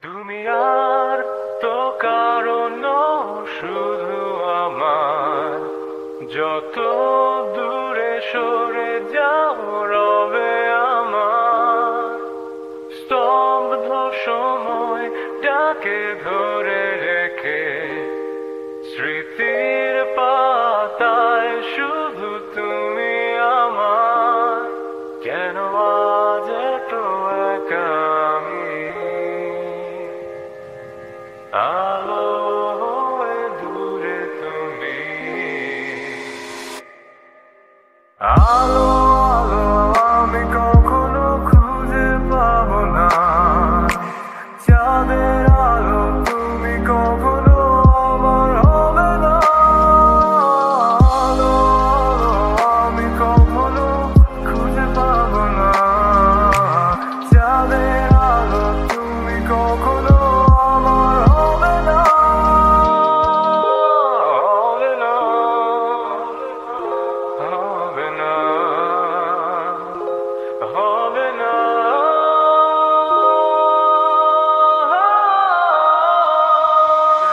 তুমি আর তো কারণ শুধু আমার, যত দূরে সরে যাও রবে আমার স্তব্ধ সময়টাকে ধরে রেখে। স্মৃতির পাতায় শুধু তুমি আমার, কেন আজ এত একা আমি? আলো হয়ে দূরে তুমি, আলো আলো আমি কখনো খুঁজে পাবো না। চাঁদের আলো তুমি কখনো আমার হবে না। আলো আলো আমি কখনো খুঁজে পাবো না। চাঁদের আলো তুমি কখনো আমার হবে না। হবে না, হবে না, হবে না।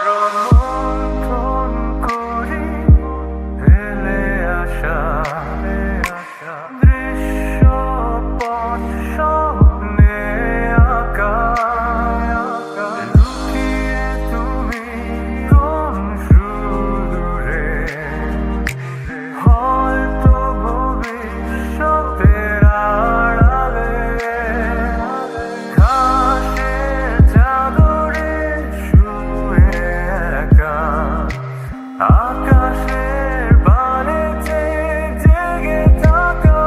রোমন্থন করি হেলে আসা দৃশ্যপট স্বপ্নে আঁকা। লুকিয়ে তুমি কোন সুদূরে, হয়তো ভবিষ্যতের আড়ালে। ঘাসের চাদরে শুয়ে একা, আকাশের বানে চেয়ে জেগে থাকা।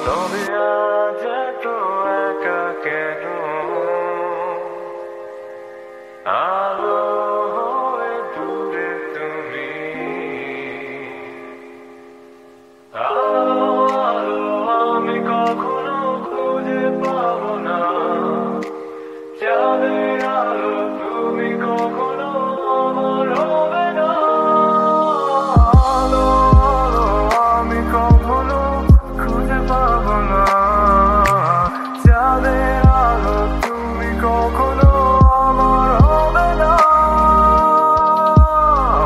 তবে আজ এত একা কেন? আলো হয়ে দূরে তুমি, আলো আলো আমি কখনো খুঁজে পাবো না। চাঁদের আলো তুমি কখনো আমার হবে না। আলো আলো আমি কখনো খুঁজে পাবো না। চাঁদের আলো তুমি কখনো আমার হবে না।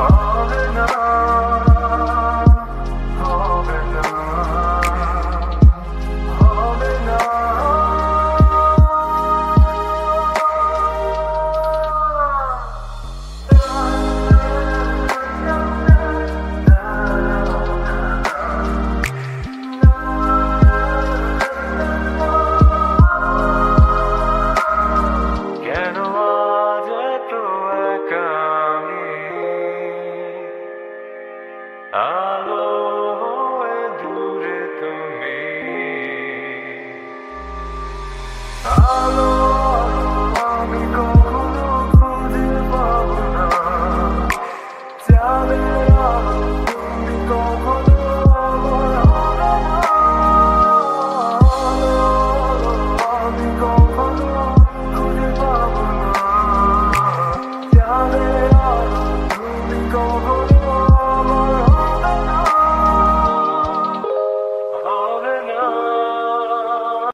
হবে না, হবে না, হবে না। কেন আজ এত একা আমি? আলো হয়ে দূরে তুমি, আলো আলো আমি কখনো খুঁজে পাবো না। চাঁদের আলো